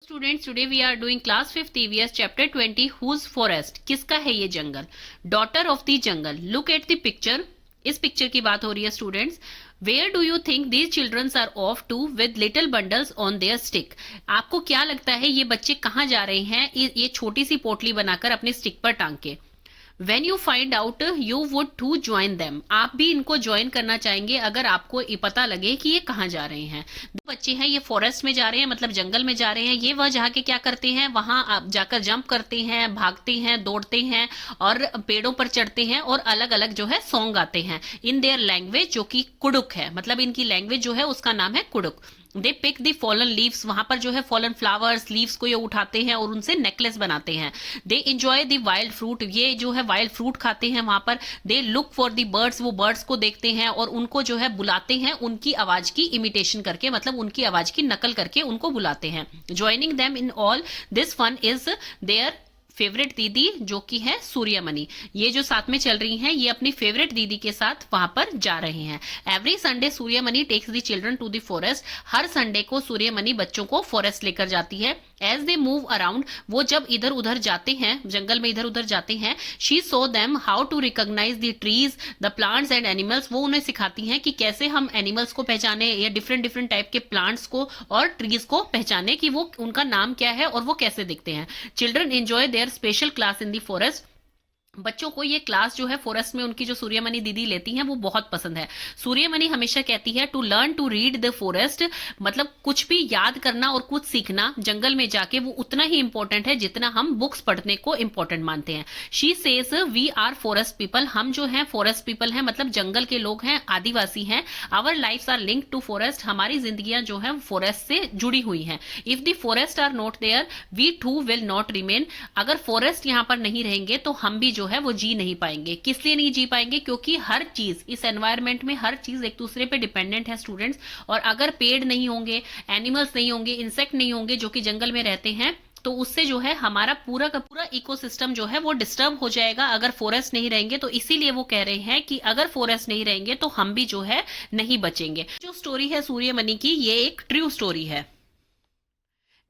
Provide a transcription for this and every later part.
Students, today we are doing class 5th EVS chapter 20 whose forest. किसका है ये जंगल? Daughter of the jungle. Look at the picture. इस picture की बात हो रही है students. Where do you think these childrens are off to with little bundles on their stick? आपको क्या लगता है ये बच्चे कहाँ जा रहे हैं ये छोटी सी पोटली बनाकर अपने स्टिक पर टांग के? When you find out you would to join them. आप भी इनको ज्वाइन करना चाहेंगे अगर आपको ये पता लगे कि ये कहाँ जा रहे हैं। दो बच्चे हैं, ये फॉरेस्ट में जा रहे हैं, मतलब जंगल में जा रहे हैं। ये वह जहाँ के क्या करते हैं, वहां आप जाकर जंप करते हैं, भागते हैं, दौड़ते हैं और पेड़ों पर चढ़ते हैं और अलग अलग जो है सॉन्ग गाते हैं इन देयर लैंग्वेज, जो कि कुडुक है। मतलब इनकी लैंग्वेज जो है उसका नाम है कुडुक। दे पिक द फॉलन लीव्स। वहां पर जो है फॉलन फ्लावर्स, लीव्स को ये उठाते हैं और उनसे नेकलेस बनाते हैं। They enjoy the wild fruit. ये जो है वाइल्ड फ्रूट खाते हैं वहां पर। They look for the birds. वो बर्ड्स को देखते हैं और उनको जो है बुलाते हैं, उनकी आवाज की इमिटेशन करके, मतलब उनकी आवाज की नकल करके उनको बुलाते हैं। Joining them in all this fun is their favourite दीदी, जो कि है सूर्यमणि। ये जो साथ में चल रही हैं, ये अपनी फेवरेट दीदी के साथ वहां पर जा रहे हैं। Every Sunday Suryamani takes the children to the forest. हर संडे को सूर्यमणि बच्चों को फॉरेस्ट लेकर जाती है। एज दे मूव अराउंड, वो जब इधर उधर जाते हैं, जंगल में इधर उधर जाते हैं, she show them how to recognise the trees, the plants and animals. वो उन्हें सिखाती हैं कि कैसे हम एनिमल्स को पहचाने या डिफरेंट डिफरेंट टाइप के प्लांट्स को और ट्रीज को पहचाने, कि वो उनका नाम क्या है और वो कैसे दिखते हैं। Children enjoy their special class in the forest. बच्चों को ये क्लास जो है फॉरेस्ट में उनकी जो सूर्यमणि दीदी लेती हैं वो बहुत पसंद है। सूर्यमणि हमेशा कहती है to learn to read the forest, मतलब कुछ भी याद करना और कुछ सीखना जंगल में जाके वो उतना ही इंपॉर्टेंट है जितना हम बुक्स पढ़ने को इंपॉर्टेंट मानते हैं। She says we are forest people. हम जो है फॉरेस्ट पीपल हैं, मतलब जंगल के लोग हैं, आदिवासी हैं। Our lifes are linked to forest. हमारी जिंदगियां जो है फॉरेस्ट से जुड़ी हुई हैं। If the forest are not there we too will not remain. अगर फॉरेस्ट यहाँ पर नहीं रहेंगे तो हम भी जो है वो जी नहीं पाएंगे। किस लिए नहीं जी पाएंगे? क्योंकि हर चीज इस एनवायरनमेंट में, हर चीज एक दूसरे पे डिपेंडेंट है स्टूडेंट्स। और अगर पेड़ नहीं होंगे, एनिमल्स नहीं होंगे, इंसेक्ट नहीं होंगे जो कि जंगल में रहते हैं, तो उससे जो है हमारा पूरा का पूरा इकोसिस्टम जो है वो डिस्टर्ब हो जाएगा अगर फॉरेस्ट नहीं रहेंगे। तो इसीलिए वो कह रहे हैं कि अगर फॉरेस्ट नहीं रहेंगे तो हम भी जो है नहीं बचेंगे। जो स्टोरी है सूर्यमणि की, ये एक ट्रू स्टोरी है।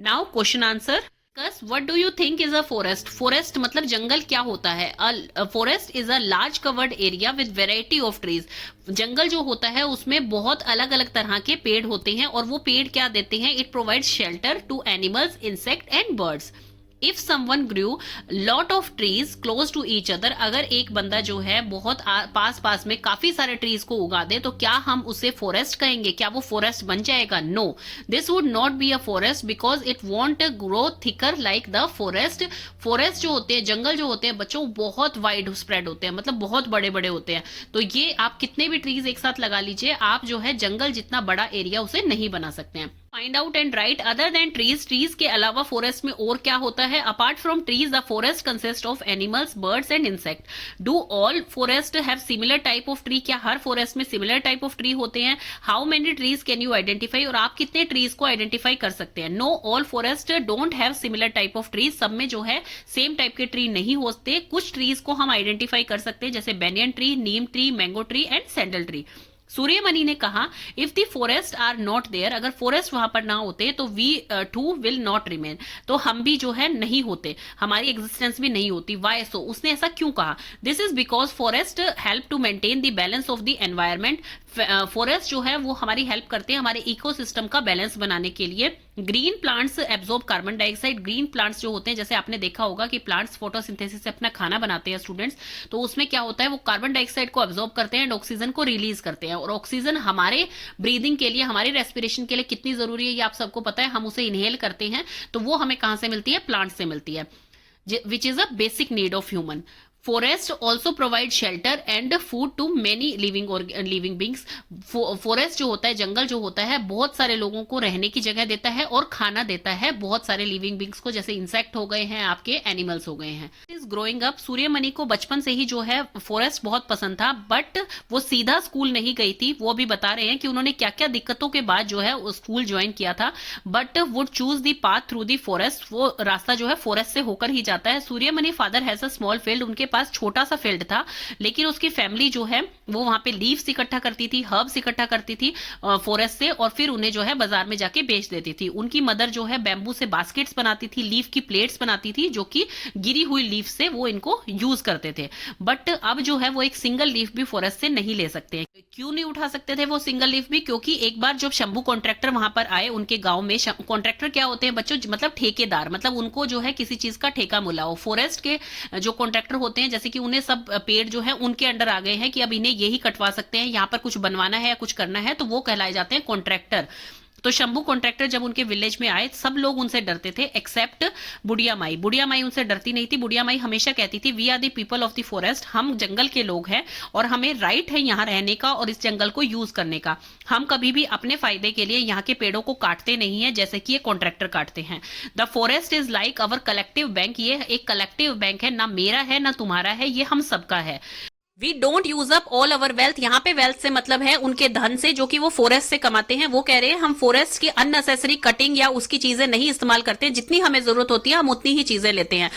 Now question answer. What do you think is a forest? Forest मतलब जंगल क्या होता है? Forest is a large covered area with variety of trees. जंगल जो होता है उसमें बहुत अलग अलग तरह के पेड़ होते हैं और वो पेड़ क्या देते हैं? It provides shelter to animals, insect and birds. If someone grew lot of trees close to each other, अगर एक बंदा जो है बहुत पास पास में काफी सारे ट्रीज को उगा दे तो क्या हम उसे फॉरेस्ट कहेंगे? क्या वो फॉरेस्ट बन जाएगा? No, this would not be a forest because it won't grow thicker like the forest. Forest जो होते हैं, जंगल जो होते हैं बच्चों, बहुत वाइड स्प्रेड होते हैं, मतलब बहुत बड़े बड़े होते हैं। तो ये आप कितने भी ट्रीज एक साथ लगा लीजिए, आप जो है जंगल जितना बड़ा एरिया उसे नहीं बना सकते हैं। Find out and write other than trees. Trees के अलावा फॉरेस्ट में और क्या होता है? Apart from trees the forest consist of animals, birds and insect. Do all forest have similar type of tree? क्या हर फॉरेस्ट में सिमिलर टाइप ऑफ ट्री होते हैं? How many trees can you identify? और आप कितने ट्रीज को identify कर सकते हैं? No, all forest don't have similar type of trees. सब में जो है सेम टाइप के ट्री नहीं होते। कुछ ट्रीज को हम आइडेंटिफाई कर सकते हैं, जैसे banyan tree, neem tree, mango tree and sandal tree. Suryamani ने कहा if the forest are not there, अगर फॉरेस्ट वहां पर ना होते तो we too will not remain, तो हम भी जो है नहीं होते, हमारी एग्जिस्टेंस भी नहीं होती। Why so? उसने ऐसा क्यों कहा? This is because forest help to maintain the balance of the environment. Forest जो है वो हमारी हेल्प करते हैं हमारे इकोसिस्टम का बैलेंस बनाने के लिए। Green plants absorb carbon dioxide. Green plants जो होते हैं, जैसे आपने देखा होगा कि प्लांट्स फोटोसिंथेसिस से अपना खाना बनाते हैं स्टूडेंट्स, तो उसमें क्या होता है, वो कार्बन डाइऑक्साइड को एब्जॉर्ब करते हैं एंड ऑक्सीजन को रिलीज करते हैं। और ऑक्सीजन हमारे ब्रीदिंग के लिए, हमारे रेस्पिरेशन के लिए कितनी जरूरी है ये आप सबको पता है। हम उसे इनहेल करते हैं, तो वो हमें कहां से मिलती है? प्लांट से मिलती है, which is a basic need of human. Forest also provide shelter and food to many living beings. Forest जो होता है, जंगल जो होता है, बहुत सारे लोगों को रहने की जगह देता है और खाना देता है बहुत सारे लिविंग बींग्स को, जैसे इंसेक्ट हो गए हैं, आपके एनिमल्स हो गए हैं। इज ग्रोइंग अप, सूर्यमणि को बचपन से ही जो है फॉरेस्ट बहुत पसंद था, बट वो सीधा स्कूल नहीं गई थी। वो अभी बता रहे हैं कि उन्होंने क्या क्या दिक्कतों के बाद जो है स्कूल ज्वाइन किया था, but would choose the path through the forest. वो रास्ता जो है फॉरेस्ट से होकर ही जाता है। Suryamani father has a small field, उनके पास छोटा सा फील्ड था, लेकिन उसकी फैमिली जो है वो वहां पे लीव्स इकट्ठा करती थी, हर्ब्स इकट्ठा करती थी फॉरेस्ट से, और फिर उन्हें जो है बाजार में जाके बेच देती थी। उनकी मदर जो है बैम्बू से बास्केट्स बनाती थी, लीफ की प्लेट्स बनाती थी, जो कि गिरी हुई लीफ से वो इनको यूज करते थे। बट अब जो है वो एक सिंगल लीफ भी फॉरेस्ट से नहीं ले सकते हैं। क्यों नहीं उठा सकते थे वो सिंगल लीफ भी? क्योंकि एक बार जब शंभू कॉन्ट्रैक्टर वहां पर आए उनके गांव में, कॉन्ट्रैक्टर क्या होते हैं बच्चों, मतलब ठेकेदार, मतलब उनको जो है किसी चीज का ठेका मिला हो। फॉरेस्ट के जो कॉन्ट्रैक्टर होते हैं, जैसे कि उन्हें सब पेड़ जो है उनके अंडर आ गए हैं कि अब इन्हें यही कटवा सकते हैं, यहाँ पर कुछ बनवाना है या कुछ करना है, तो वो कहलाए जाते हैं कॉन्ट्रैक्टर। तो शंभू कॉन्ट्रैक्टर जब उनके विलेज में आए, सब लोग उनसे डरते थे एक्सेप्ट बुढ़िया माई। बुढ़िया माई उनसे डरती नहीं थी। बुढ़िया माई हमेशा कहती थी, we are the people of the forest, हम जंगल के लोग हैं और हमें राइट है यहाँ रहने का और इस जंगल को यूज करने का। हम कभी भी अपने फायदे के लिए यहाँ के पेड़ों को काटते नहीं है जैसे कि ये कॉन्ट्रैक्टर काटते हैं। The forest is like our collective bank, ये एक कलेक्टिव बैंक है, ना मेरा है ना तुम्हारा है, ये हम सबका है। We don't use up all our wealth, यहाँ पे वेल्थ से मतलब है उनके धन से जो कि वो फॉरेस्ट से कमाते हैं। वो कह रहे हैं हम फॉरेस्ट की अननेसेसरी कटिंग या उसकी चीजें नहीं इस्तेमाल करते हैं, जितनी हमें जरूरत होती है हम उतनी ही चीजें लेते हैं।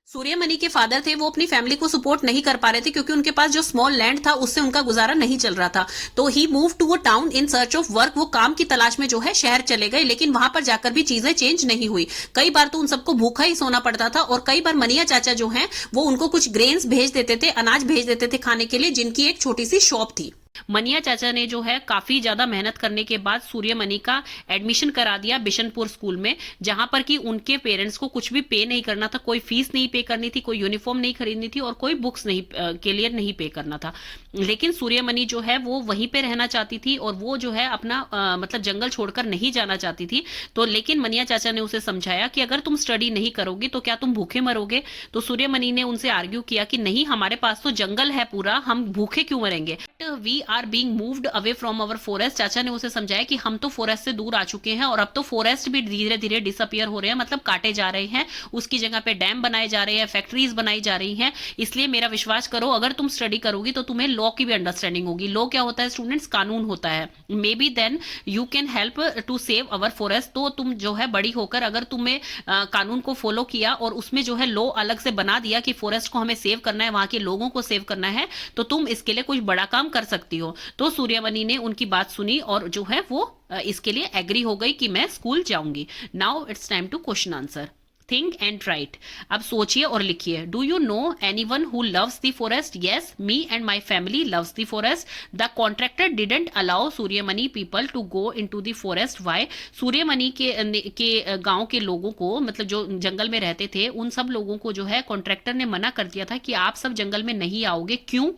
सूर्यमणि के फादर थे, वो अपनी फैमिली को सपोर्ट नहीं कर पा रहे थे क्योंकि उनके पास जो स्मॉल लैंड था उससे उनका गुजारा नहीं चल रहा था। तो he move to a town in search of work, वो काम की तलाश में जो है शहर चले गए, लेकिन वहां पर जाकर भी चीजें चेंज नहीं हुई। कई बार तो उन सबको भूखा ही सोना पड़ता था, और कई बार मनिया चाचा जो है वो उनको कुछ ग्रेन्स भेज देते थे, अनाज भेज देते थे खाने के लिए, जिनकी एक छोटी सी शॉप थी। मनिया चाचा ने जो है काफी ज्यादा मेहनत करने के बाद सूर्यमणि का एडमिशन करा दिया बिशनपुर स्कूल में, जहां पर कि उनके पेरेंट्स को कुछ भी पे नहीं करना था, कोई फीस नहीं पे करनी थी, कोई यूनिफॉर्म नहीं खरीदनी थी और कोई बुक्स नहीं के लिए नहीं पे करना था। लेकिन सूर्यमणि जो है वो वहीं पे रहना चाहती थी और वो जो है अपना मतलब जंगल छोड़कर नहीं जाना चाहती थी। तो लेकिन मनिया चाचा ने उसे समझाया कि अगर तुम स्टडी नहीं करोगे तो क्या तुम भूखे मरोगे? तो सूर्यमणि ने उनसे आर्ग्यू किया कि नहीं, हमारे पास तो जंगल है पूरा, हम भूखे क्यों मरेंगे? We are being moved away from our forest. चाचा ने उसे समझाया कि हम तो फॉरेस्ट से दूर आ चुके हैं और अब तो फॉरेस्ट भी धीरे धीरे डिसअपियर हो रहे हैं, मतलब काटे जा रहे हैं, उसकी जगह पे डैम बनाए जा रहे हैं, फैक्ट्रीज बनाई जा रही हैं। इसलिए मेरा विश्वास करो, अगर तुम स्टडी करोगी तो तुम्हें लॉ की भी अंडरस्टैंडिंग होगी। लॉ क्या होता है स्टूडेंट्स? कानून होता है। Maybe then you can help to save our forest. तो तुम जो है बड़ी होकर अगर तुमने कानून को फॉलो किया और उसमें जो है लॉ अलग से बना दिया कि फॉरेस्ट को हमें सेव करना है, वहां के लोगों को सेव करना है, तो तुम इसके लिए कुछ बड़ा काम कर सकती हो। तो सूर्यमणि ने उनकी बात सुनी और जो है वो इसके लिए एग्री हो गई कि मैं स्कूल जाऊंगी। Now it's time to question answer. Think and write. अब सोचिए और लिखिए। Do you know anyone who loves the forest? Yes, me and my family loves the forest. The contractor didn't allow Suryamani people to go into the forest. Why? Suryamani के गांव के लोगों को, मतलब जो जंगल में रहते थे, उन सब लोगों को जो है कॉन्ट्रैक्टर ने मना कर दिया था कि आप सब जंगल में नहीं आओगे। क्यों?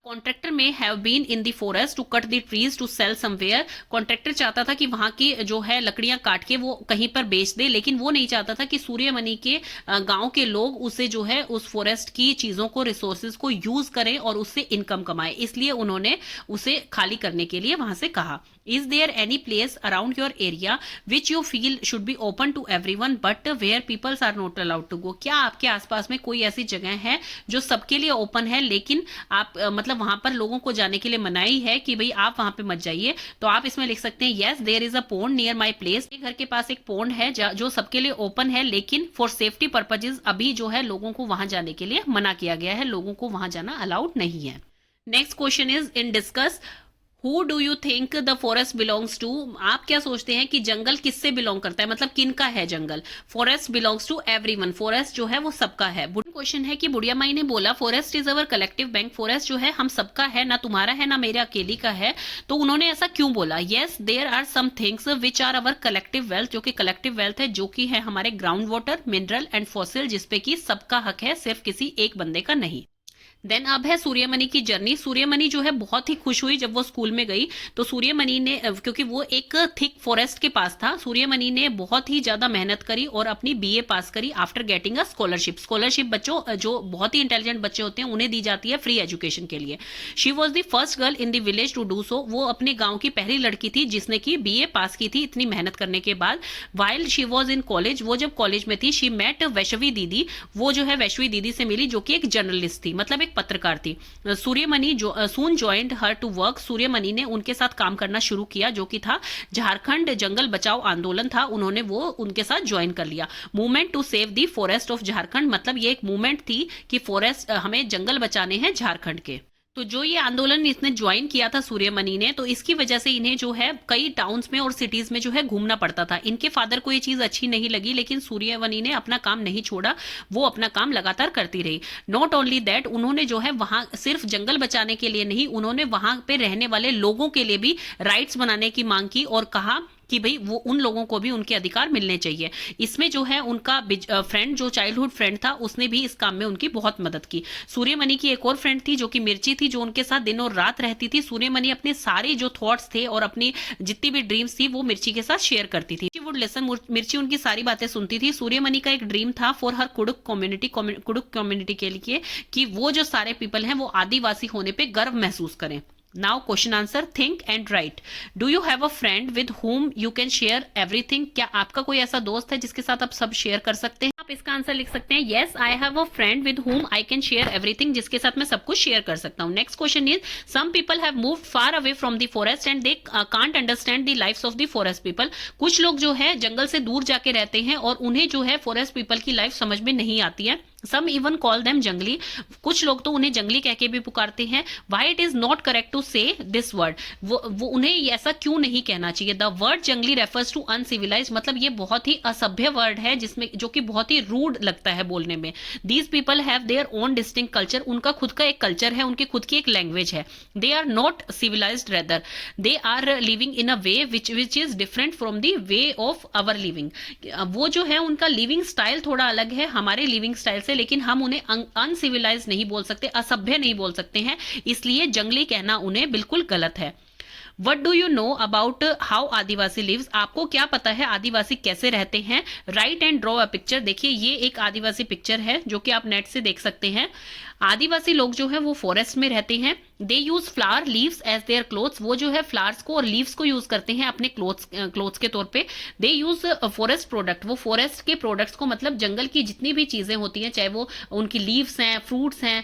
Contractor may have been in the forest to cut the trees to sell somewhere. Contractor चाहता था कि वहां की जो है लकड़ियां काट के वो कहीं पर बेच दे, लेकिन वो नहीं चाहता था कि सूर्यमणि के गांव के लोग उसे जो है उस फॉरेस्ट की चीजों को, रिसोर्सेज को यूज करें और उससे इनकम कमाए। इसलिए उन्होंने उसे खाली करने के लिए वहां से कहा। Is there any place around your area which you feel should be open to everyone but where people are not allowed to go? क्या आपके आसपास में कोई ऐसी जगह है जो सबके लिए ओपन है, लेकिन आप मतलब वहां पर लोगों को जाने के लिए मनाही है कि भाई आप वहां पे मत जाइए? तो आप इसमें लिख सकते हैं yes there is a pond near my place। घर के पास एक पोंड है जो सबके लिए ओपन है, लेकिन फॉर सेफ्टी पर्पजेज अभी जो है लोगों को वहां जाने के लिए मना किया गया है, लोगों को वहां जाना अलाउड नहीं है। Next question is in discuss Who do you think the forest belongs to? आप क्या सोचते हैं कि जंगल किससे बिलोंग करता है, मतलब किन का है जंगल? Forest belongs to everyone. Forest जो है वो सबका है। क्वेश्चन है कि बुढ़िया माई ने बोला forest is our collective bank. Forest जो है हम सबका है, ना तुम्हारा है ना मेरे अकेली का है। तो उन्होंने ऐसा क्यों बोला? Yes there are some things which are our collective wealth, जो कि कलेक्टिव वेल्थ है, जो कि है हमारे ground water, mineral and fossil, जिसपे कि सबका हक है, सिर्फ किसी एक बंदे का नहीं। देन अब है सूर्यमणि की जर्नी। सूर्यमणि जो है बहुत ही खुश हुई जब वो स्कूल में गई। तो सूर्यमणि ने, क्योंकि वो एक थिक फॉरेस्ट के पास था, सूर्यमणि ने बहुत ही ज्यादा मेहनत करी और अपनी बीए पास करी after getting a scholarship. Scholarship बच्चों जो बहुत ही इंटेलिजेंट बच्चे होते हैं उन्हें दी जाती है फ्री एजुकेशन के लिए। She was the first girl in the village to do so. वो अपने गांव की पहली लड़की थी जिसने की बीए पास की थी इतनी मेहनत करने के बाद। While she was in college, वो जब कॉलेज में थी, शी मेट वैष्णवी दीदी। वो जो है वैष्णवी दीदी से मिली जो कि एक जर्नलिस्ट थी, मतलब एक एक पत्रकार थी। सूर्यमणि जो soon joined her to work, Suryamani ने उनके साथ काम करना शुरू किया, जो कि था झारखंड जंगल बचाओ आंदोलन था, उन्होंने वो उनके साथ ज्वाइन कर लिया। Movement to save the forest of Jharkhand, मतलब ये एक मूवमेंट थी कि फॉरेस्ट हमें जंगल बचाने हैं झारखंड के। तो जो ये आंदोलन इसने ज्वाइन किया था सूर्यमणि ने, तो इसकी वजह से इन्हें जो है कई टाउन्स में और सिटीज में जो है घूमना पड़ता था। इनके फादर को ये चीज अच्छी नहीं लगी, लेकिन सूर्यमणि ने अपना काम नहीं छोड़ा, वो अपना काम लगातार करती रही। नॉट ओनली दैट, उन्होंने जो है वहां सिर्फ जंगल बचाने के लिए नहीं, उन्होंने वहां पे रहने वाले लोगों के लिए भी राइट्स बनाने की मांग की और कहा कि भाई वो उन लोगों को भी उनके अधिकार मिलने चाहिए। इसमें जो है उनका फ्रेंड, जो चाइल्डहुड फ्रेंड था, उसने भी इस काम में उनकी बहुत मदद की। सूर्यमणि की एक और फ्रेंड थी जो कि मिर्ची थी, जो उनके साथ दिन और रात रहती थी। सूर्यमणि अपने सारे जो थॉट्स थे और अपनी जितनी भी ड्रीम्स थी वो मिर्ची के साथ शेयर करती थी। वुड लिसन, मिर्ची उनकी सारी बातें सुनती थी। सूर्यमणि का एक ड्रीम था फॉर हर कुडुक कम्युनिटी के लिए कि वो जो सारे पीपल हैं वो आदिवासी होने पे गर्व महसूस करें। Now question answer, think and right. Do you have a friend with whom you can share everything? क्या आपका कोई ऐसा दोस्त है जिसके साथ आप सब शेयर कर सकते हैं? आप इसका आंसर लिख सकते हैं, yes I have a friend with whom I can share everything, जिसके साथ मैं सब कुछ शेयर कर सकता हूँ। Next question is, some people have moved far away from the forest and they can't understand the lifes of the forest people. कुछ लोग जो है जंगल से दूर जाके रहते हैं और उन्हें जो है फॉरेस्ट पीपल की लाइफ समझ में नहीं आती है। सम इवन कॉल देम जंगली, कुछ लोग तो उन्हें जंगली कह के भी पुकारते हैं। Why it is not correct to say this word, वो उन्हें ऐसा क्यों नहीं कहना चाहिए? The word jungli refers to uncivilised, मतलब ये बहुत ही असभ्य वर्ड है जिसमें जो कि बहुत ही रूड लगता है बोलने में। These people have their own distinct culture, उनका खुद का एक कल्चर है, उनकी खुद की एक लैंग्वेज है। They are not civilised, rather they are living in a way which is different from the way of our living. वो जो है उनका लिविंग स्टाइल थोड़ा अलग है हमारे लिविंग स्टाइल से, लेकिन हम उन्हें अनसिविलाइज नहीं बोल सकते, असभ्य नहीं बोल सकते हैं, इसलिए जंगली कहना उन्हें बिल्कुल गलत है। What do you know about how Adivasi lives? आपको क्या पता है आदिवासी कैसे रहते हैं? Write and draw a picture. देखिए ये एक आदिवासी पिक्चर है जो कि आप नेट से देख सकते हैं। आदिवासी लोग जो है वो फॉरेस्ट में रहते हैं। They use flower leaves as their clothes, वो जो है फ्लावर्स को और लीव्स को यूज करते हैं अपने क्लोथ्स के तौर पे। दे यूज फॉरेस्ट प्रोडक्ट, वो फॉरेस्ट के प्रोडक्ट्स को, मतलब जंगल की जितनी भी चीजें होती हैं, चाहे वो उनकी लीव्स हैं, फ्रूट्स हैं,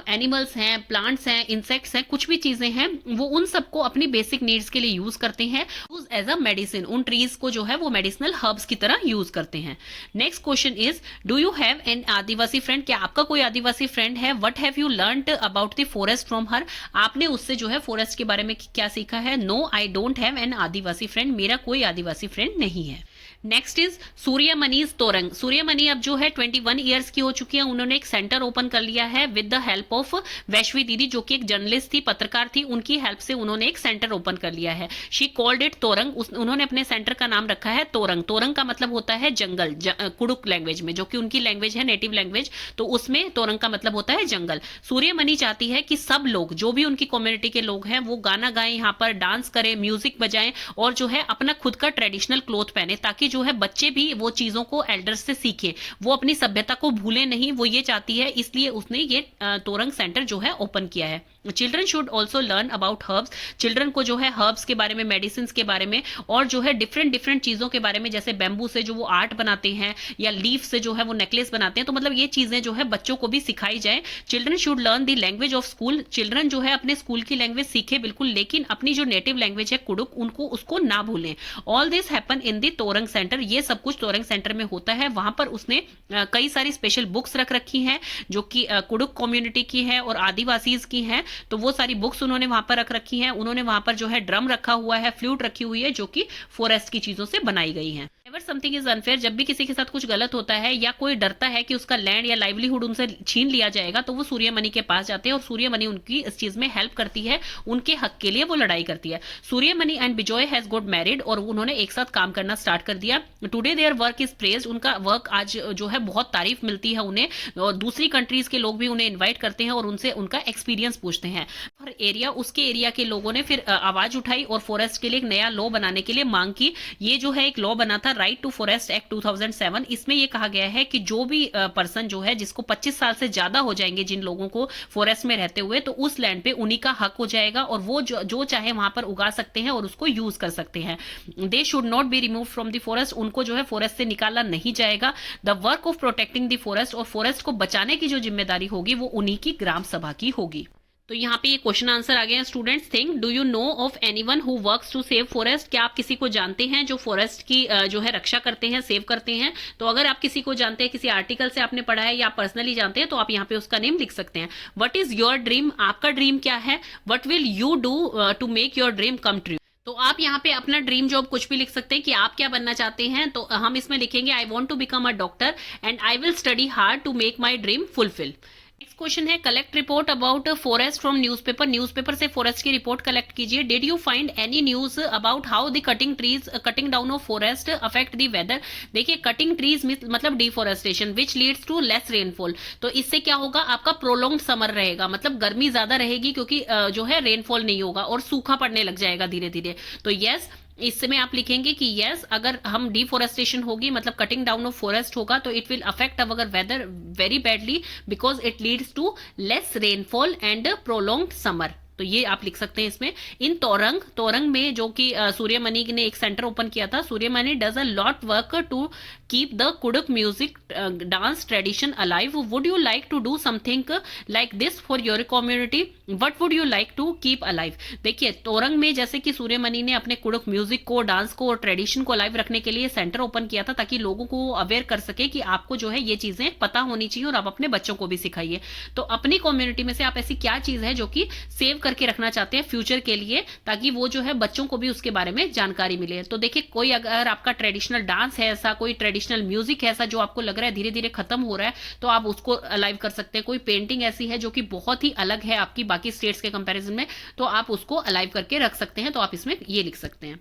एनिमल्स हैं, प्लांट्स हैं, इंसेक्ट्स हैं, कुछ भी चीजें हैं, वो उन सबको अपनी बेसिक नीड्स के लिए यूज करते हैं। यूज एज अ मेडिसिन, उन ट्रीज को जो है वो मेडिसिनल हर्ब्स की तरह यूज करते हैं। Next question is, do you have an Adivasi friend? क्या आपका कोई आदिवासी फ्रेंड है? What have you learned about the forest from her? आपने उससे जो है फॉरेस्ट के बारे में क्या सीखा है? No I don't have an Adivasi friend, मेरा कोई आदिवासी फ्रेंड नहीं है। Next is Suryamani's Torang. सूर्यमणि अब जो है 21 ईयर्स की हो चुकी है। उन्होंने एक सेंटर ओपन कर लिया है विद द हेल्प ऑफ वैश्वी दीदी, जो कि एक जर्नलिस्ट थी, पत्रकार थी, उनकी हेल्प से उन्होंने एक सेंटर ओपन कर लिया है। शी कॉल्ड इट तोरंग, उन्होंने अपने सेंटर का नाम रखा है तोरंग। तोरंग का मतलब होता है जंगल, कुडुक लैंग्वेज में, जो कि उनकी लैंग्वेज है, नेटिव लैंग्वेज, तो उसमें तोरंग का मतलब होता है जंगल। सूर्यमणि चाहती है कि सब लोग, जो भी उनकी कम्युनिटी के लोग हैं, वो गाना गाएं, यहाँ पर डांस करें, म्यूजिक बजाएं और जो है अपना खुद का ट्रेडिशनल क्लोथ पहने, ताकि जो है बच्चे भी वो चीजों को एल्डर्स से सीखे, वो अपनी सभ्यता को भूले नहीं, वो ये चाहती है, इसलिए उसने ये तोरंग सेंटर जो है ओपन किया है। Children should also learn about herbs, children को जो है हर्ब्स के बारे में, मेडिसिन के बारे में और जो है डिफरेंट चीजों के बारे में, जैसे बैम्बू से जो वो आर्ट बनाते हैं या लीफ से जो है वो नेकलेस बनाते हैं, तो मतलब ये चीजें जो है बच्चों को भी सिखाई जाए। Children should learn the language of school, children जो है अपने स्कूल की लैंग्वेज सीखे बिल्कुल, लेकिन अपनी जो नेटिव लैंग्वेज है कुडुक, उनको उसको ना भूलें। All this happen in the Torang centre, ये सब कुछ तोरंग सेंटर में होता है। वहां पर उसने कई सारी स्पेशल बुक्स रख रखी हैं जो कि कुडुक कम्युनिटी की है और आदिवासीज की हैं, तो वो सारी बुक्स उन्होंने वहां पर रख रखी हैं। उन्होंने वहां पर जो है ड्रम रखा हुआ है, फ्लूट रखी हुई है, जो कि फॉरेस्ट की चीजों से बनाई गई हैं। Whenever something is unfair, जब भी किसी के साथ कुछ गलत होता है या कोई डरता है कि उसका लैंड या लाइवलीहुड उनसे छीन लिया जाएगा, तो वो सूर्यमणि के पास जाते हैं और सूर्यमणि उनकी इस चीज में हेल्प करती है, उनके हक के लिए वो लड़ाई करती है। Suryamani and Bijoy has got married और उन्होंने एक साथ काम करना स्टार्ट कर दिया। Today their work is praised, उनका वर्क आज जो है बहुत तारीफ मिलती है उन्हें, और दूसरी कंट्रीज के लोग भी उन्हें इन्वाइट करते हैं और उनसे उनका एक्सपीरियंस पूछते हैं। हर एरिया, उसके एरिया के लोगों ने फिर आवाज उठाई और फॉरेस्ट के लिए एक नया लॉ बनाने के लिए मांग की। ये जो है एक लॉ बना था राइट टू फॉरेस्ट एक्ट 2007, इसमें ये कहा गया है कि जो भी पर्सन जो है जिसको 25 साल से ज्यादा हो जाएंगे जिन लोगों को फॉरेस्ट में रहते हुए, तो उस लैंड पे उन्हीं का हक हो जाएगा और वो जो चाहे वहां पर उगा सकते हैं और उसको यूज कर सकते हैं। They should not be remove from the forest, उनको जो है फॉरेस्ट से निकाला नहीं जाएगा। The work of protecting the forest, और फॉरेस्ट को बचाने की जो जिम्मेदारी होगी वो उन्हीं की ग्राम सभा की होगी। तो यहाँ पे ये क्वेश्चन आंसर आ गए हैं students. Think, do you know of anyone who works to save forest, क्या आप किसी को जानते हैं जो फॉरेस्ट की जो है रक्षा करते हैं, सेव करते हैं? तो अगर आप किसी को जानते हैं, किसी आर्टिकल से आपने पढ़ा है या पर्सनली जानते हैं, तो आप यहाँ पे उसका नेम लिख सकते हैं। व्हाट इज योर ड्रीम, आपका ड्रीम क्या है? What will you do to make your dream come true, तो आप यहाँ पे अपना ड्रीम जॉब कुछ भी लिख सकते हैं कि आप क्या बनना चाहते हैं। तो हम इसमें लिखेंगे I want to become a doctor and I will study hard to make my dream fulfil. Next question है, collect report about forest from newspaper, newspaper से फॉरेस्ट की रिपोर्ट कलेक्ट कीजिए। Did you find any news about how the cutting down of forest affect the weather? देखिए, cutting trees मतलब deforestation which leads to less rainfall, तो इससे क्या होगा, आपका प्रोलॉन्ग्ड समर रहेगा, मतलब गर्मी ज्यादा रहेगी क्योंकि जो है रेनफॉल नहीं होगा और सूखा पड़ने लग जाएगा धीरे धीरे। तो यस, इसमें आप लिखेंगे कि यस, अगर हम डिफॉरेस्टेशन होगी मतलब कटिंग डाउन ऑफ फॉरेस्ट होगा तो it will affect our weather very badly because it leads to less rainfall and prolonged summer. तो ये आप लिख सकते हैं इसमें। इन तोरंग में जो कि सूर्यमणि ने एक सेंटर ओपन किया था, Suryamani does a lot work to keep the Kurukh music dance tradition alive. Would you like to do something like this for your community? What would you like to keep alive? देखिए, तोरंग में जैसे कि सूर्यमणि ने अपने Kurukh music को, dance को और tradition को अलाइव रखने के लिए सेंटर ओपन किया था ताकि लोगों को अवेयर कर सके कि आपको जो है ये चीजें पता होनी चाहिए और आप अपने बच्चों को भी सिखाइए। तो अपनी कम्युनिटी में से आप ऐसी क्या चीज है जो कि सेव करके रखना चाहते हैं फ्यूचर के लिए, ताकि वो जो है बच्चों को भी उसके बारे में जानकारी मिले। तो देखिए, कोई अगर आपका ट्रेडिशनल डांस है ऐसा, कोई ट्रेडिशनल म्यूजिक है ऐसा जो आपको लग रहा है धीरे धीरे खत्म हो रहा है, तो आप उसको अलाइव कर सकते हैं। कोई पेंटिंग ऐसी है जो कि बहुत ही अलग है आपकी बाकी स्टेट्स के कंपैरिजन में, तो आप उसको अलाइव करके रख सकते हैं। तो आप इसमें ये लिख सकते हैं।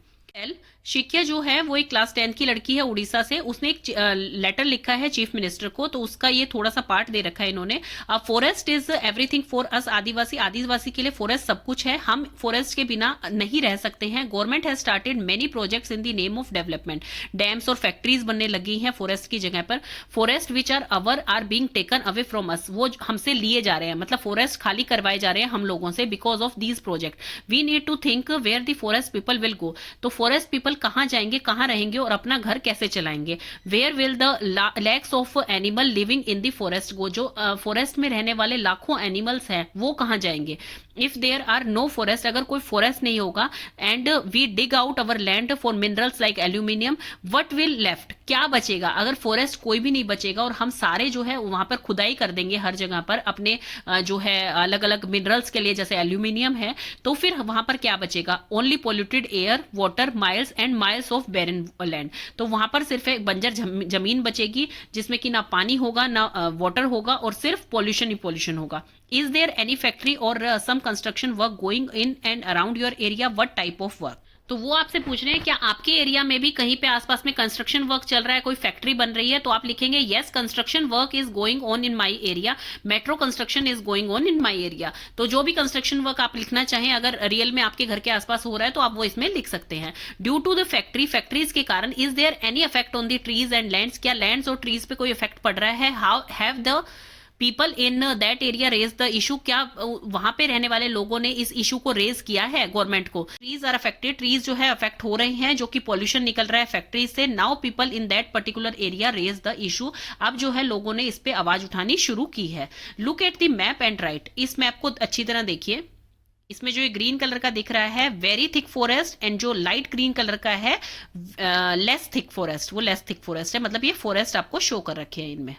शिक्या जो है वो एक क्लास 10 की लड़की है उड़ीसा से, उसने एक लेटर लिखा है चीफ मिनिस्टर को, तो उसका ये थोड़ा सा पार्ट दे रखा है इन्होंने। Forest is everything for us, Adivasi के लिए फॉरेस्ट सब कुछ है, हम फॉरेस्ट के बिना नहीं रह सकते हैं। Government has started many projects in the name of development, dams और फैक्ट्रीज बनने लगी हैं फॉरेस्ट की जगह पर। Forest which are our are being taken away from us, वो हमसे लिए जा रहे हैं, मतलब फॉरेस्ट खाली करवाए जा रहे हैं हम लोगों से because of these project. We need to think where the forest people will go, तो फॉरेस्ट पीपल कहाँ जाएंगे, कहाँ रहेंगे और अपना घर कैसे चलाएंगे। Where will the lakhs of animal living in the forest go, जो फॉरेस्ट में रहने वाले लाखों एनिमल्स हैं वो कहाँ जाएंगे। If there are no forest, अगर कोई फॉरेस्ट नहीं होगा, and we dig out our land for minerals like aluminium, what will left, क्या बचेगा। अगर फॉरेस्ट कोई भी नहीं बचेगा और हम सारे जो है वहां पर खुदाई कर देंगे हर जगह पर अपने जो है अलग अलग मिनरल्स के लिए, जैसे एल्यूमिनियम है, तो फिर वहां पर क्या बचेगा। Only polluted air, water, miles and miles of barren land, तो वहां पर सिर्फ एक बंजर जमीन बचेगी जिसमें कि ना पानी होगा ना वाटर होगा और सिर्फ पॉल्यूशन ही पॉल्यूशन होगा। इज देयर एनी फैक्ट्री और some construction work going in and around your area, what type of work. तो वो आपसे पूछ रहे हैं क्या आपके एरिया में भी कहीं पे आसपास में कंस्ट्रक्शन वर्क चल रहा है, कोई फैक्ट्री बन रही है। तो आप लिखेंगे yes, construction work is going on in my area, metro construction is going on in my area. तो जो भी कंस्ट्रक्शन वर्क आप लिखना चाहें अगर रियल में आपके घर के आसपास हो रहा है तो आप वो इसमें लिख सकते हैं। ड्यू टू द फैक्ट्रीज के कारण is there any effect on the trees and lands, क्या लैंड्स और ट्रीज पे कोई इफेक्ट पड़ रहा है। How have the people in that area raise the issue, क्या वहां पे रहने वाले लोगों ने इस इशू को रेज किया है गवर्नमेंट को। ट्रीज आर अफेक्टेड, ट्रीज जो है अफेक्ट हो रहे हैं जो कि पॉल्यूशन निकल रहा है फैक्ट्रीज से। Now people in that particular area raise the issue, अब जो है लोगों ने इस पे आवाज उठानी शुरू की है। Look at the map and right, इस मैप को अच्छी तरह देखिए। इसमें जो ये ग्रीन कलर का दिख रहा है वेरी थिक फॉरेस्ट, एंड जो लाइट ग्रीन कलर का है लेस थिक फॉरेस्ट, वो लेस थिक फॉरेस्ट है, मतलब ये फॉरेस्ट आपको शो कर रखे हैं इनमें।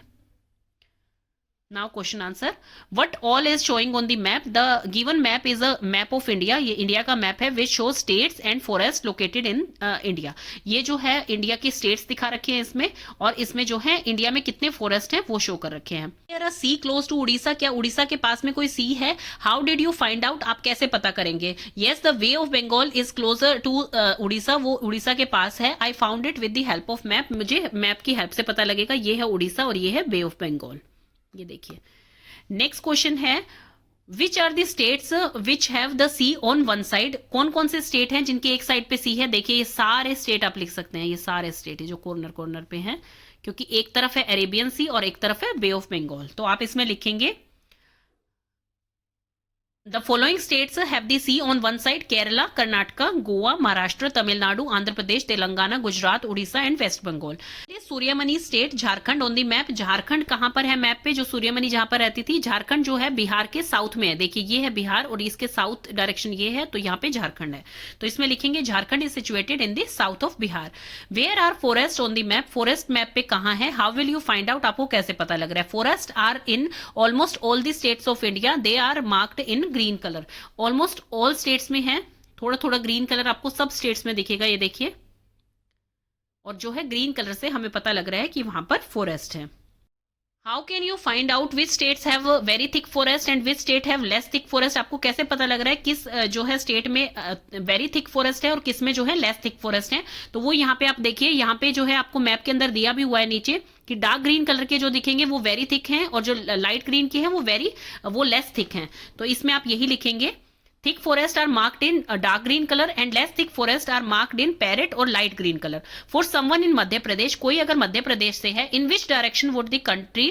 Now question answer. What all is showing on the map? The given map is a map of India. ये इंडिया का मैप है which shows states and forests located in India. ये जो है इंडिया की स्टेट्स दिखा रखे हैं इसमें, और इसमें जो है इंडिया में कितने फॉरेस्ट हैं वो शो कर रखे हैं। There a sea close to Orissa, क्या उड़ीसा के पास में कोई सी है। How did you find out, आप कैसे पता करेंगे। Yes, the Bay of Bengal is closer to Orissa, वो उड़ीसा के पास है। I found it with the help of map, मुझे मैप की हेल्प से पता लगेगा ये है उड़ीसा और ये है बे ऑफ बंगाल। ये देखिए नेक्स्ट क्वेश्चन है which are the states which have the sea on one side, कौन कौन से स्टेट हैं जिनके एक साइड पे सी है? देखिए ये सारे स्टेट आप लिख सकते हैं, ये सारे स्टेट है जो कॉर्नर कॉर्नर पे हैं, क्योंकि एक तरफ है अरेबियन सी और एक तरफ है बे ऑफ बंगाल। तो आप इसमें लिखेंगे the following states have the sea on one side: Kerala, Karnataka, Goa, Maharashtra, Tamil Nadu, Andhra Pradesh, Telangana, Gujarat, Orissa and west Bengal. सूर्यमणि state Jharkhand on the map, Jharkhand कहां पर है मैप पे? जो सूर्यमणि जहां पर रहती थी, झारखंड जो है बिहार के साउथ में है। देखिए ये है बिहार और इसके साउथ डायरेक्शन ये है, तो यहाँ पे झारखंड है। तो इसमें लिखेंगे Jharkhand is situated in the south of Bihar. Where are forest on the map, forest map पे कहां है? How will you find out, आपको कैसे पता लग रहा है? Forest are in almost all the states of India, they are marked in green colour. Almost all states में है, थोड़ा थोड़ा ग्रीन कलर आपको सब स्टेट्स में दिखेगा, ये देखिए। और जो है ग्रीन कलर से हमें पता लग रहा है कि वहां पर फॉरेस्ट है। How can you find out which states have very thick forest and which state have less thick forest? आपको कैसे पता लग रहा है किस जो है स्टेट में वेरी थिक फॉरेस्ट है और किस में जो है लेस थिक फॉरेस्ट है? तो वो यहाँ पे आप देखिए, यहाँ पे जो है आपको मैप के अंदर दिया भी हुआ है नीचे कि डार्क ग्रीन कलर के जो दिखेंगे वो वेरी थिक हैं और जो लाइट ग्रीन के हैं वो लेस थिक हैं। तो इसमें आप यही लिखेंगे thick forest are marked in a dark green color and less thick forest are marked in parrot or light green color. For someone in Madhya Pradesh, कोई अगर मध्य प्रदेश से है, in which direction would the country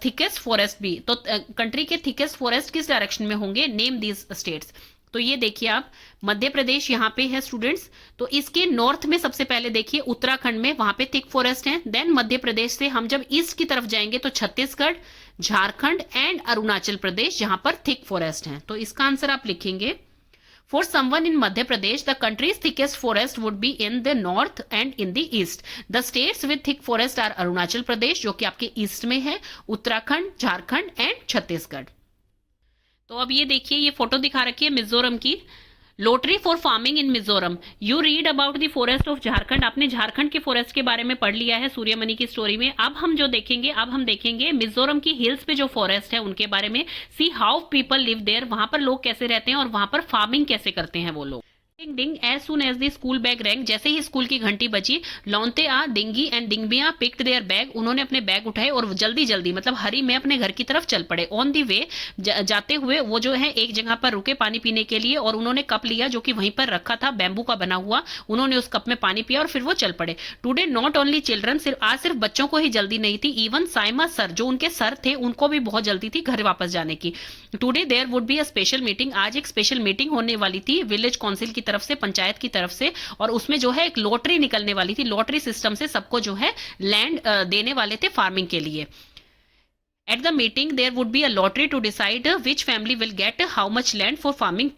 thickest forest be? तो country के thickest forest किस direction में होंगे? Name these states. तो ये देखिए आप, मध्य प्रदेश यहाँ पे है स्टूडेंट्स, तो इसके नॉर्थ में सबसे पहले देखिए उत्तराखंड में, वहां पे थिक फॉरेस्ट है। देन मध्य प्रदेश से हम जब ईस्ट की तरफ जाएंगे तो छत्तीसगढ़, झारखंड एंड अरुणाचल प्रदेश, जहां पर थिक फॉरेस्ट है। तो इसका आंसर आप लिखेंगे for someone in Madhya Pradesh the country's thickest forest would be in the north and in the east. The states with thick forest are Arunachal Pradesh जो कि आपके ईस्ट में है, उत्तराखंड, झारखंड एंड छत्तीसगढ़। तो अब ये देखिए, ये फोटो दिखा रखी है मिजोरम की। Lottery for farming in Mizoram, you read about the forest of Jharkhand. आपने झारखंड के फॉरेस्ट के बारे में पढ़ लिया है सूर्यमणि की स्टोरी में। अब हम देखेंगे मिजोरम की हिल्स पे जो फॉरेस्ट है उनके बारे में। See how people live there, वहां पर लोग कैसे रहते हैं और वहां पर फार्मिंग कैसे करते हैं वो लोग। Ding ding as soon as the school bag rang, जैसे ही स्कूल की घंटी बजी, लौंते आ Dingi and Dingbia picked their bag, उन्होंने अपने बैग उठाए और जल्दी जल्दी मतलब हरी में अपने घर की तरफ चल पड़े। ऑन दी वे, जाते हुए वो जो है एक जगह पर रुके पानी पीने के लिए और उन्होंने कप लिया जो कि वहीं पर रखा था, बैम्बू का बना हुआ। उन्होंने उस कप में पानी पिया और फिर वो चल पड़े। टुडे नॉट ओनली चिल्ड्रन, आज सिर्फ बच्चों को ही जल्दी नहीं थी, इवन साइमा सर जो उनके सर थे उनको भी बहुत जल्दी थी घर वापस जाने की। Today there would be a special meeting, आज एक स्पेशल मीटिंग होने वाली थी विलेज काउंसिल की तरफ से, पंचायत की तरफ से, और उसमें जो है एक लॉटरी निकलने वाली थी। लॉटरी सिस्टम से सबको जो है लैंड देने वाले थे फार्मिंग के लिए। At the meeting there would be a lottery to decide which family will get how much land for farming,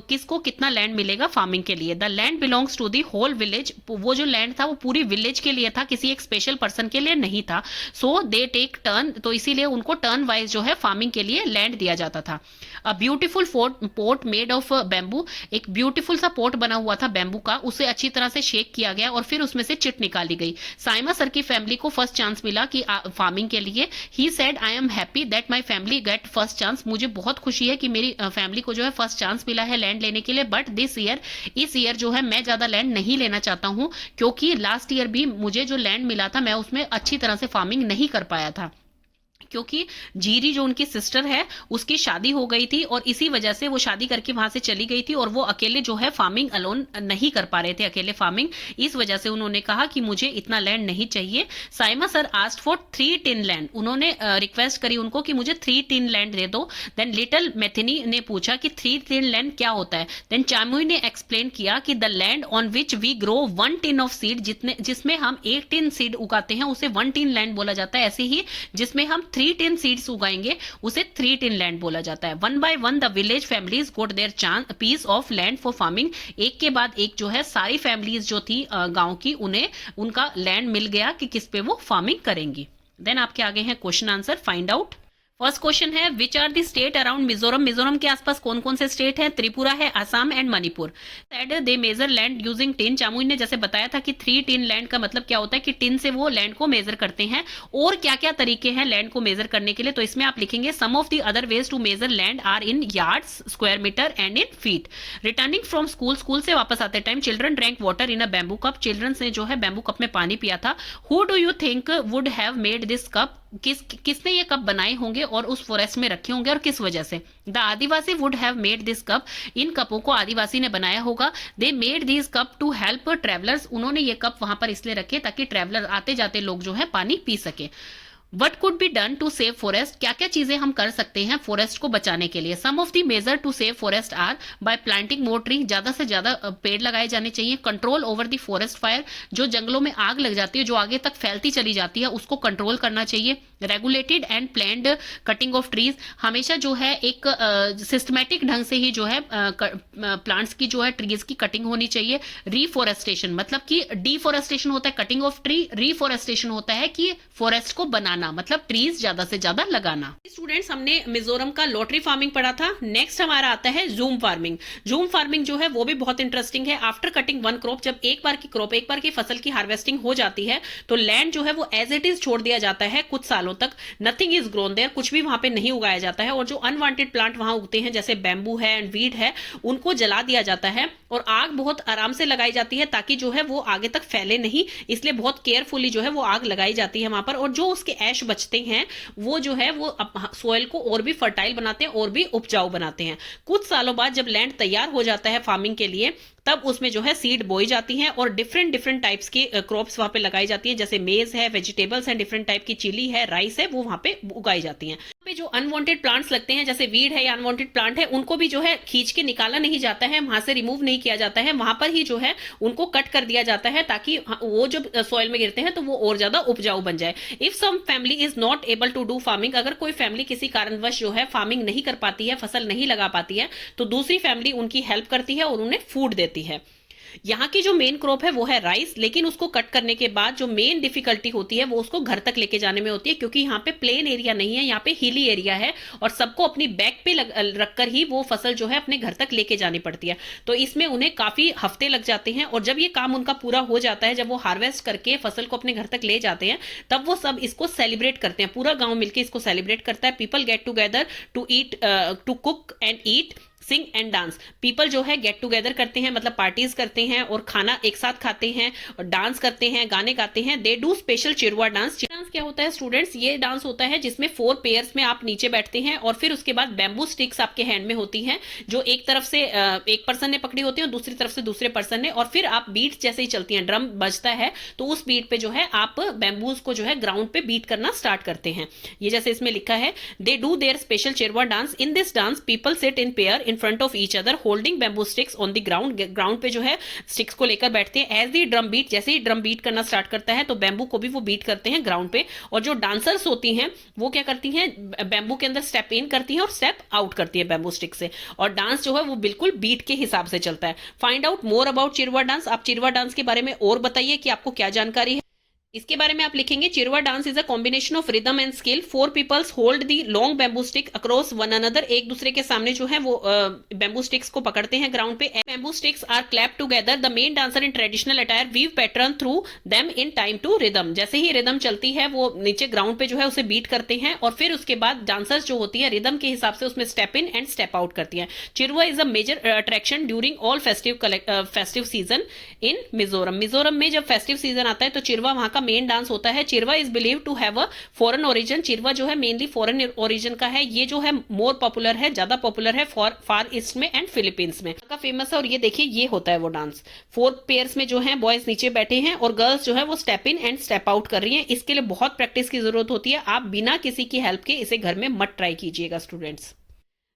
किसको कितना लैंड मिलेगा फार्मिंग के लिए। The land belongs to the whole village, वो जो लैंड था वो पूरी विलेज के लिए था, किसी एक स्पेशल पर्सन के लिए नहीं था। So they take turn, तो इसीलिए उनको टर्न वाइज जो है फार्मिंग के लिए लैंड दिया जाता था। A beautiful pot made of bamboo, एक ब्यूटीफुल सा पोट बना हुआ था बैम्बू का, उसे अच्छी तरह से शेक किया गया और फिर उसमें से चिट निकाली गई। साइमा सर की फैमिली को फर्स्ट चांस मिला कि फार्मिंग के लिए। He said I am happy that my family get first chance, मुझे बहुत खुशी है कि मेरी फैमिली को जो है फर्स्ट चांस मिला है लैंड लेने के लिए। बट दिस ईयर, इस ईयर जो है मैं ज्यादा लैंड नहीं लेना चाहता हूं, क्योंकि लास्ट ईयर भी मुझे जो लैंड मिला था मैं उसमें अच्छी तरह से फार्मिंग नहीं कर पाया था, क्योंकि जीरी जो उनकी सिस्टर है उसकी शादी हो गई थी और इसी वजह से वो शादी करके वहां से चली गई थी और वो अकेले जो है फार्मिंग अलोन नहीं कर पा रहे थे, अकेले फार्मिंग। इस वजह से उन्होंने कहा कि मुझे इतना लैंड नहीं चाहिए। Saima sir asked for 3 tin land, उन्होंने रिक्वेस्ट करी उनको कि मुझे 3 टिन लैंड दे दो। देन लिटिल मेथिनी ने पूछा कि 3 टिन लैंड क्या होता है। देन चामुई ने एक्सप्लेन किया कि the land on which we grow 1 tin of seed, जिसमें हम 1 टिन सीड उगाते हैं उसे 1 टिन लैंड बोला जाता है। ऐसे ही जिसमें हम 3 टिन सीड्स उगाएंगे उसे 3 टिन लैंड बोला जाता है। 1 by 1 the village families got their piece of land for farming, एक के बाद एक जो है सारी फैमिलीज जो थी गांव की, उन्हें उनका लैंड मिल गया कि किस पे वो फार्मिंग करेंगी। देन आपके आगे है question answer, find out. First question है which are the state around Mizoram, Mizoram के आसपास कौन कौन से स्टेट हैं? त्रिपुरा है, Assam and Manipur. Said they measure land using tin, Chamui ने जैसे बताया था कि 3 टिन लैंड का मतलब क्या होता है कि टिन से वो लैंड को मेजर करते हैं। और क्या क्या तरीके हैं लैंड को मेजर करने के लिए, तो इसमें आप लिखेंगे some of the other ways to measure land are in yards, square metre and in feet. Returning from school, school से वापस आते time children drank water in a bamboo cup, children ने जो है बैम्बू कप में पानी पिया था। Who do you think would have made this cup, किसने ये कप बनाए होंगे और उस फॉरेस्ट में रखे होंगे और किस वजह से? The Adivasi would have made this cup, इन कपों को आदिवासी ने बनाया होगा। They made this cup to help travellers, उन्होंने ये कप वहां पर इसलिए रखे ताकि ट्रेवलर आते जाते लोग जो है पानी पी सके। What could be done to save forest, क्या क्या चीजें हम कर सकते हैं फॉरेस्ट को बचाने के लिए? Some of the measure to save forest are by planting more tree, ज्यादा से ज्यादा पेड़ लगाए जाने चाहिए। Control over the forest fire, जो जंगलों में आग लग जाती है जो आगे तक फैलती चली जाती है उसको कंट्रोल करना चाहिए। Regulated and planned cutting of trees, हमेशा जो है एक सिस्टमेटिक ढंग से ही जो है प्लांट्स की जो है ट्रीज की कटिंग होनी चाहिए। रिफॉरेस्टेशन मतलब कि डिफॉरेस्टेशन होता है कटिंग ऑफ ट्री, रिफॉरेस्टेशन होता है कि फॉरेस्ट को बनाना, मतलब ट्रीज ज्यादा से ज्यादा लगाना। स्टूडेंट्स, हमने मिजोरम का लॉटरी फार्मिंग पढ़ा था। नेक्स्ट हमारा आता है जूम फार्मिंग। जूम फार्मिंग जो है वो भी बहुत इंटरेस्टिंग है। आफ्टर कटिंग वन क्रॉप, जब एक बार की फसल की हार्वेस्टिंग हो जाती है तो लैंड जो है वो एज इट इज छोड़ दिया जाता है कुछ सालों तक। नथिंग इज ग्रोन देयर, कुछ भी वहां पे नहीं उगाया जाता है, और जो अनवांटेड प्लांट वहां उगते हैं जैसे बैम्बू है एंड वीड है उनको जला दिया जाता है, और आग बहुत आराम से लगाई जाती है ताकि जो है वो आगे तक फैले नहीं, इसलिए बहुत केयरफुली जो है वो आग लगाई जाती है वहां पर। और जो उसके ऐश बचते हैं वो जो है वो सोयल को और भी फर्टाइल बनाते हैं और भी उपजाऊ बनाते हैं। कुछ सालों बाद जब लैंड तैयार हो जाता है फार्मिंग के लिए तब उसमें जो है सीड बोई जाती हैं और डिफरेंट टाइप्स की क्रॉप्स वहां पे लगाई जाती हैं, जैसे मेज है, वेजिटेबल्स हैं, डिफरेंट टाइप की चिली है, राइस है, वो वहां पे उगाई जाती हैं। पे जो अनवांटेड प्लांट्स लगते हैं जैसे वीड है या अनवांटेड प्लांट है उनको भी जो है खींच के निकाला नहीं जाता है, वहां से रिमूव नहीं किया जाता है, वहां पर ही जो है उनको कट कर दिया जाता है ताकि वो जब सॉइल में गिरते हैं तो वो और ज्यादा उपजाऊ बन जाए। If some family is not able to do farming, अगर कोई फैमिली किसी कारणवश जो है फार्मिंग नहीं कर पाती है, फसल नहीं लगा पाती है, तो दूसरी फैमिली उनकी हेल्प करती है और उन्हें फूड देती है। यहाँ की जो मेन क्रॉप है वो है राइस, लेकिन उसको कट करने के बाद जो मेन डिफिकल्टी होती है वो उसको घर तक लेके जाने में होती है, क्योंकि यहाँ पे प्लेन एरिया नहीं है, यहाँ पे हिली एरिया है और सबको अपनी बैक पे रखकर ही वो फसल जो है अपने घर तक लेके जानी पड़ती है। तो इसमें उन्हें काफी हफ्ते लग जाते हैं, और जब ये काम उनका पूरा हो जाता है, जब वो हार्वेस्ट करके फसल को अपने घर तक ले जाते हैं, तब वो सब इसको सेलिब्रेट करते हैं, पूरा गांव मिलकर इसको सेलिब्रेट करता है। People get together to eat, to cook and eat, sing and dance. People जो है गेट टुगेदर करते हैं, मतलब पार्टीज करते हैं और खाना एक साथ खाते हैं और डांस करते हैं, गाने गाते हैं। They do special Cheraw dance. Dance क्या होता है स्टूडेंट्स? ये डांस होता है जिसमें 4 पेयर्स में आप नीचे बैठते हैं और फिर उसके बाद बैम्बू स्टिक्स आपके हैंड में होती हैं, जो एक तरफ से एक पर्सन ने पकड़ी होती है और दूसरी तरफ से दूसरे पर्सन ने, और फिर आप बीट जैसे ही चलती हैं, ड्रम बजता है तो उस बीट पे जो है आप बैम्बूज को जो है ग्राउंड पे बीट करना स्टार्ट करते हैं। ये जैसे इसमें लिखा है, they do their special Cheraw dance. In this dance people sit in pair in front of each other holding bamboo sticks on the ground। Ground पे जो है स्टिक्स को लेकर बैठते हैं। एज दी ड्रम बीट, जैसे ही ड्रम बीट करना start करता है तो बैम्बू को भी वो बीट करते हैं ग्राउंड पे। और जो डांसर्स होती हैं वो क्या करती हैं, बैम्बू के अंदर स्टेप इन करती हैं और स्टेप आउट करती है बैम्बू स्टिक से, और डांस जो है वो बिल्कुल बीट के हिसाब से चलता है। Find out more about Cheraw dance. आप चिरवा डांस के बारे में और बताइए कि आपको क्या जानकारी है। इसके बारे में आप लिखेंगे, Cheraw dance is a combination of rhythm and skill. 4 peoples hold the long bamboo stick across one another. एक दूसरे के सामने जो है वो बैम्बू स्टिक्स को पकड़ते हैं ग्राउंड पे। Bamboo sticks are clap together. The main dancer in traditional attire weave pattern through them in time to rhythm. जैसे ही रिदम चलती है वो नीचे ग्राउंड पे जो है उसे बीट करते हैं और फिर उसके बाद डांसर्स जो होती है रिदम के हिसाब से उसमें step in and step out करती है। Cheraw is a major attraction during all festive season in Mizoram. Mizoram में जब फेस्टिव सीजन आता है तो चिरवा वहां का मेन डांस होता है। Cheraw is believe to have a foreign origin. Cheraw जो है मेनली फॉरेन ओरिजिन का है। ये जो है मोर पॉपुलर है, ज्यादा पॉपुलर है फार ईस्ट में एंड फिलीपींस में का फेमस है। और ये देखिए ये होता है वो डांस। 4 पेयर्स में जो है बॉयज नीचे बैठे हैं और गर्ल्स जो है वो step in and step out कर रही हैं। इसके लिए बहुत प्रैक्टिस की जरूरत होती है। आप बिना किसी की हेल्प के इसे घर में मत ट्राई कीजिएगा स्टूडेंट्स।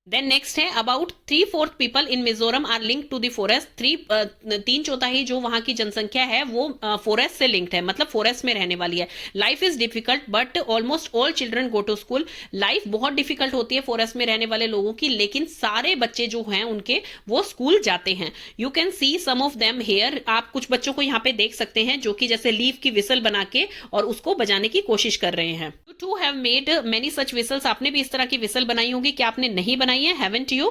देन नेक्स्ट है about 3/4 people in Mizoram are link to the forest. 3/4 जो वहां की जनसंख्या है वो फॉरेस्ट से लिंक्ड है, मतलब फॉरेस्ट में रहने वाली है। Life is difficult but almost all children go to school. Life बहुत डिफिकल्ट होती है फॉरेस्ट में रहने वाले लोगों की, लेकिन सारे बच्चे जो हैं उनके वो स्कूल जाते हैं। You can see some of them here. आप कुछ बच्चों को यहाँ पे देख सकते हैं जो कि जैसे लीफ की विसल बना के और उसको बजाने की कोशिश कर रहे हैं। You too have made many such whistles. आपने भी इस तरह की विसल बनाई होगी, क्या आपने नहीं बनाई है? Haven't you?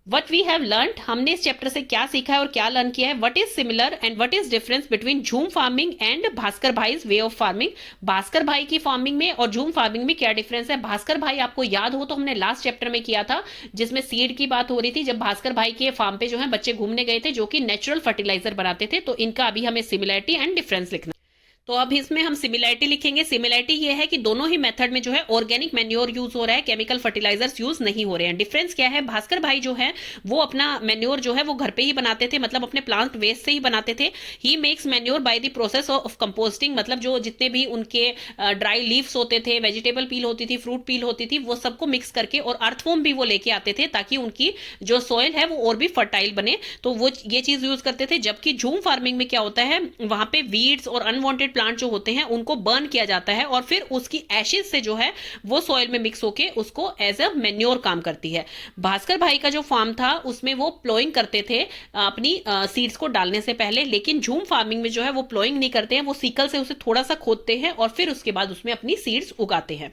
What we have learned, हमने इस चैप्टर से क्या सीखा है और क्या लर्न किया है? What is similar and what is difference between jhum farming and Bhaskar भाई's वे ऑफ फार्मिंग? भास्कर भाई की फार्मिंग में और झूम फार्मिंग में क्या डिफरेंस है? भास्कर भाई आपको याद हो तो हमने लास्ट चैप्टर में किया था जिसमें सीड की बात हो रही थी, जब भास्कर भाई के फार्म पे जो है बच्चे घूमने गए थे जो कि नेचुरल फर्टिलाइजर बनाते थे। तो इनका अभी हमें सिमिलरिटी एंड डिफरेंस लिखना। तो अब इसमें हम सिमिलैरिटी लिखेंगे। सिमिलैरिटी ये है कि दोनों ही मेथड में जो है ऑर्गेनिक मैन्योर यूज हो रहा है, केमिकल फर्टिलाइजर्स यूज नहीं हो रहे हैं। डिफरेंस क्या है, भास्कर भाई जो है वो अपना मैन्योर जो है वो घर पे ही बनाते थे, मतलब अपने प्लांट वेस्ट से ही बनाते थे। He makes manure by the process of composting, मतलब जो जितने भी उनके ड्राई लीव्स होते थे, वेजिटेबल पील होती थी, फ्रूट पील होती थी, वो सबको मिक्स करके और अर्थवॉर्म भी वो लेके आते थे ताकि उनकी जो सॉइल है वो और भी फर्टाइल बने, तो वो ये चीज यूज करते थे। जबकि झूम फार्मिंग में क्या होता है, वहां पे वीड्स और अनवांटेड प्लांट जो होते हैं उनको बर्न किया जाता है और फिर उसकी एशेज से जो है वो सॉइल में मिक्स होके उसको एज अ मैन्योर काम करती है। भास्कर भाई का जो फार्म था उसमें वो प्लोइंग करते थे अपनी सीड्स को डालने से पहले, लेकिन झूम फार्मिंग में जो है वो प्लोइंग नहीं करते हैं, वो सीकल से उसे थोड़ा सा खोदते हैं और फिर उसके बाद उसमें अपनी सीड्स उगाते हैं।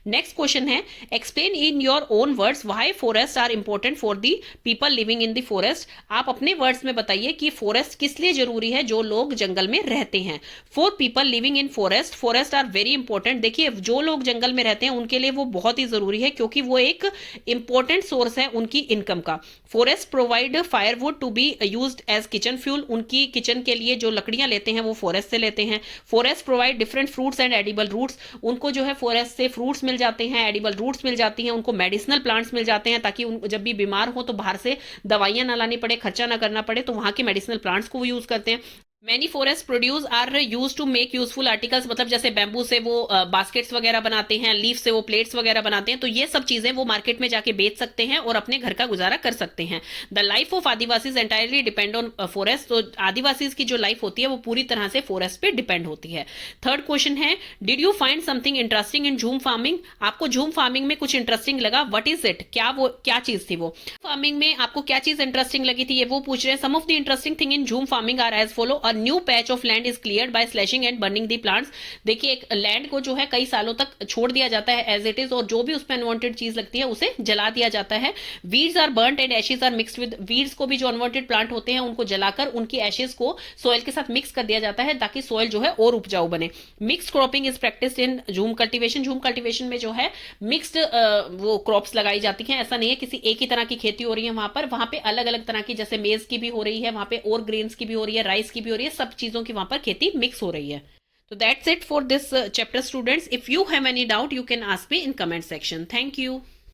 नेक्स्ट क्वेश्चन है, explain in your own words why forest are important for the people living in the forest. आप अपने वर्ड्स में बताइए कि फॉरेस्ट किस लिए जरूरी है जो लोग जंगल में रहते हैं। For people living in forest, forest are very important. देखिए जो लोग जंगल में रहते हैं उनके लिए वो बहुत ही जरूरी है क्योंकि वो एक इंपॉर्टेंट सोर्स है उनकी इनकम का। Forest provide firewood to be used as kitchen fuel, उनकी किचन के लिए जो लकड़ियां लेते हैं वो फॉरेस्ट से लेते हैं। Forest provide different fruits and edible roots, उनको जो है फॉरेस्ट से फ्रूट्स मिल जाते हैं, एडिबल रूट्स मिल जाती हैं, उनको मेडिसिनल प्लांट्स मिल जाते हैं ताकि उन जब भी बीमार हो तो बाहर से दवाइयां ना लानी पड़े, खर्चा ना करना पड़े, तो वहां के मेडिसिनल प्लांट्स को वो यूज करते हैं। Many forest produce are use to make useful articles, मतलब जैसे बैम्बू से वो बास्केट्स वगैरह बनाते हैं, लीफ से वो प्लेट्स वगैरह बनाते हैं, तो ये सब चीजें वो मार्केट में जाके बेच सकते हैं और अपने घर का गुजारा कर सकते हैं। The life of Adivasis entirely depend on forest, तो आदिवासीज की जो लाइफ होती है वो पूरी तरह से फॉरेस्ट पे डिपेंड होती है। थर्ड क्वेश्चन है, did you find something interesting in jhum farming. आपको झूम फार्मिंग में कुछ इंटरेस्टिंग लगा, व्हाट इज इट, क्या चीज थी वो फार्मिंग में, आपको क्या चीज इंटरेस्टिंग लगी थी, ये वो पूछ रहे हैं। Some of the interesting thing in jhum farming are as follow, a new patch of land is cleared by slashing and burning the plants. देखिए एक लैंड को जो है कई सालों तक छोड़ दिया जाता है एज इट इज, और जो भी उसमें अनवांटेड चीज लगती है उसे जला दिया जाता है। Weeds are burned and ashes are mixed with, weeds को भी जो अनवांटेड प्लांट होते हैं उनको जलाकर उनकी एशेज को सॉइल के साथ मिक्स कर दिया जाता है ताकि सॉइल जो है और उपजाऊ बने। Mixed cropping is practised in झूम कल्टीवेशन, झूम कल्टीवेशन में जो है मिक्स्ड वो क्रॉप्स लगाई जाती हैं, ऐसा नहीं है किसी एक ही तरह की खेती हो रही है वहां पे अलग अलग तरह की, जैसे मेज की भी हो रही है वहां पे और ग्रेन्स की भी हो रही है, राइस की भी हो रही है, सब चीजों की वहां पर खेती मिक्स हो रही है। तो that's it for this chapter students. If you have any doubt you can ask me in comment section. Thank you.